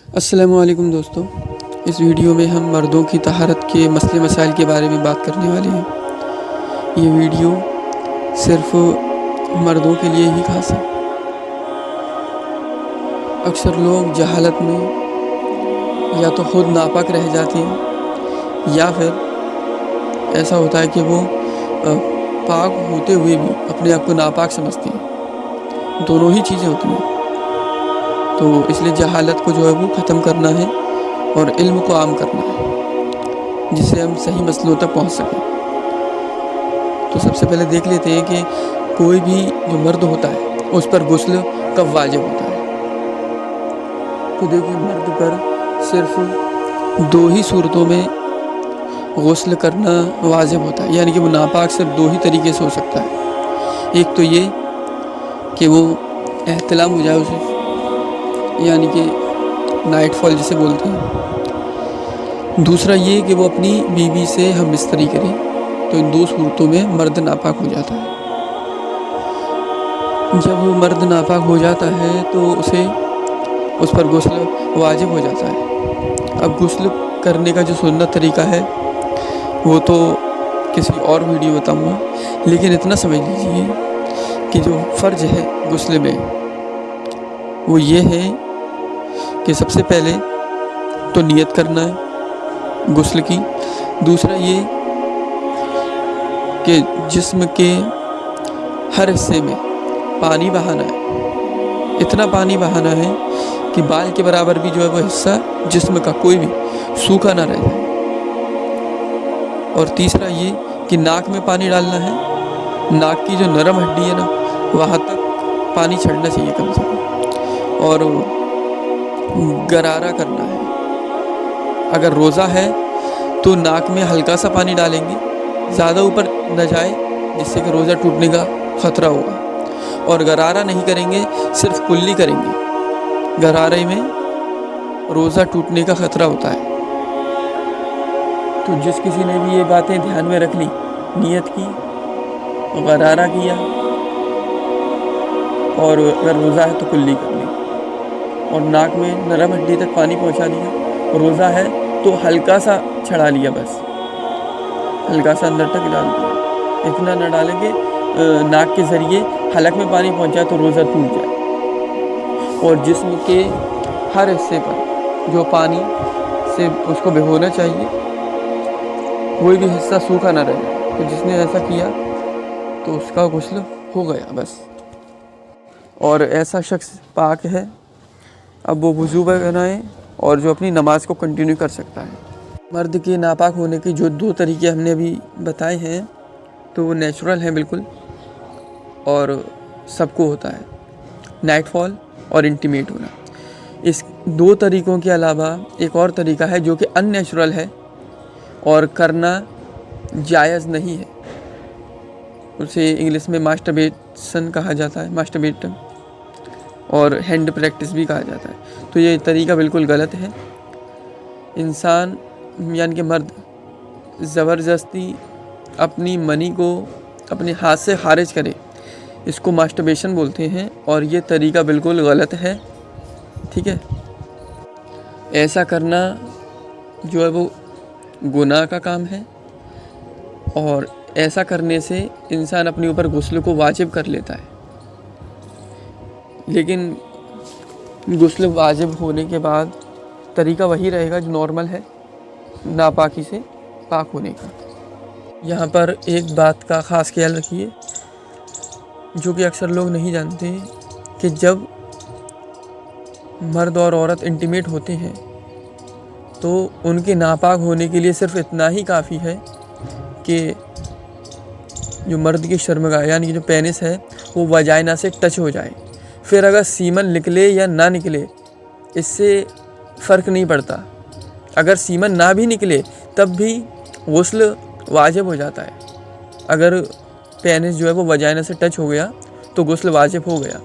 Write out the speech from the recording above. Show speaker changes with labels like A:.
A: السلام علیکم دوستو، اس ویڈیو میں ہم مردوں کی طہارت کے مسئلے مسائل کے بارے میں بات کرنے والے ہیں۔ یہ ویڈیو صرف مردوں کے لیے ہی خاص ہے۔ اکثر لوگ جہالت میں یا تو خود ناپاک رہ جاتے ہیں یا پھر ایسا ہوتا ہے کہ وہ پاک ہوتے ہوئے بھی اپنے آپ کو ناپاک سمجھتے ہیں۔ دونوں ہی چیزیں ہوتی ہیں، تو اس لیے جہالت کو جو ہے وہ ختم کرنا ہے اور علم کو عام کرنا ہے، جس سے ہم صحیح مسئلوں تک پہنچ سکیں۔ تو سب سے پہلے دیکھ لیتے ہیں کہ کوئی بھی جو مرد ہوتا ہے اس پر غسل کب واجب ہوتا ہے۔ تو دیکھیے، مرد پر صرف دو ہی صورتوں میں غسل کرنا واجب ہوتا ہے، یعنی کہ وہ ناپاک صرف دو ہی طریقے سے ہو سکتا ہے۔ ایک تو یہ کہ وہ احتلام ہو جائے اسے، یعنی کہ نائٹ فال جسے بولتے ہیں۔ دوسرا یہ کہ وہ اپنی بیوی سے ہم بستری کرے، تو ان دو صورتوں میں مرد ناپاک ہو جاتا ہے۔ جب وہ مرد ناپاک ہو جاتا ہے تو اس پر غسل واجب ہو جاتا ہے۔ اب غسل کرنے کا جو سنت طریقہ ہے وہ تو کسی اور ویڈیو بتاؤں گا، لیکن اتنا سمجھ لیجیے کہ جو فرض ہے غسل میں وہ یہ ہے کہ سب سے پہلے تو نیت کرنا ہے غسل کی۔ دوسرا یہ کہ جسم کے ہر حصے میں پانی بہانا ہے، اتنا پانی بہانا ہے کہ بال کے برابر بھی جو ہے وہ حصہ جسم کا کوئی بھی سوکھا نہ رہ جائے۔ اور تیسرا یہ کہ ناک میں پانی ڈالنا ہے، ناک کی جو نرم ہڈی ہے نا وہاں تک پانی چھڑنا چاہیے کم سے کم، اور غرارہ کرنا ہے۔ اگر روزہ ہے تو ناک میں ہلکا سا پانی ڈالیں گے، زیادہ اوپر نہ جائے جس سے کہ روزہ ٹوٹنے کا خطرہ ہوگا، اور غرارہ نہیں کریں گے، صرف کلی کریں گے۔ غرارے میں روزہ ٹوٹنے کا خطرہ ہوتا ہے۔ تو جس کسی نے بھی یہ باتیں دھیان میں رکھ لی، نیت کی، غرارہ کیا، اور اگر روزہ ہے تو کلی کر لی، اور ناک میں نرم ہڈی تک پانی پہنچا دیا، روزہ ہے تو ہلکا سا چھڑا لیا، بس ہلکا سا اندر تک ڈال دیا، اتنا نہ ڈالیں کہ ناک کے ذریعے حلق میں پانی پہنچ جائے تو روزہ ٹوٹ جائے۔ اور جسم کے ہر حصے پر جو پانی سے اس کو بھگونا چاہیے، کوئی بھی حصہ سوکھا نہ رہے۔ تو جس نے ایسا کیا تو اس کا غسل ہو گیا بس، اور ایسا شخص پاک ہے۔ اب وہ وضو بنائے اور جو اپنی نماز کو کنٹینیو کر سکتا ہے۔ مرد کے ناپاک ہونے کے جو دو طریقے ہم نے ابھی بتائے ہیں تو وہ نیچرل ہیں بالکل، اور سب کو ہوتا ہے، نائٹ فال اور انٹیمیٹ ہونا۔ اس دو طریقوں کے علاوہ ایک اور طریقہ ہے جو کہ ان نیچرل ہے اور کرنا جائز نہیں ہے، اسے انگلش میں ماسٹربیشن کہا جاتا ہے، ماسٹربیٹم، اور ہینڈ پریکٹس بھی کہا جاتا ہے۔ تو یہ طریقہ بالکل غلط ہے۔ انسان یعنی کہ مرد زبردستی اپنی منی کو اپنے ہاتھ سے خارج کرے، اس کو ماسٹربیشن بولتے ہیں، اور یہ طریقہ بالکل غلط ہے، ٹھیک ہے۔ ایسا کرنا جو ہے وہ گناہ کا کام ہے، اور ایسا کرنے سے انسان اپنے اوپر غسل کو واجب کر لیتا ہے۔ لیکن غسل واجب ہونے کے بعد طریقہ وہی رہے گا جو نارمل ہے، ناپاکی سے پاک ہونے کا۔ یہاں پر ایک بات کا خاص خیال رکھیے جو کہ اکثر لوگ نہیں جانتے، کہ جب مرد اور عورت انٹیمیٹ ہوتے ہیں تو ان کے ناپاک ہونے کے لیے صرف اتنا ہی کافی ہے کہ جو مرد کی شرمگاہ یعنی کہ جو پینس ہے وہ وجائنا سے ٹچ ہو جائے۔ پھر اگر سیمن نکلے یا نہ نکلے اس سے فرق نہیں پڑتا، اگر سیمن نہ بھی نکلے تب بھی غسل واجب ہو جاتا ہے۔ اگر پینس جو ہے وہ وجائنا سے ٹچ ہو گیا تو غسل واجب ہو گیا۔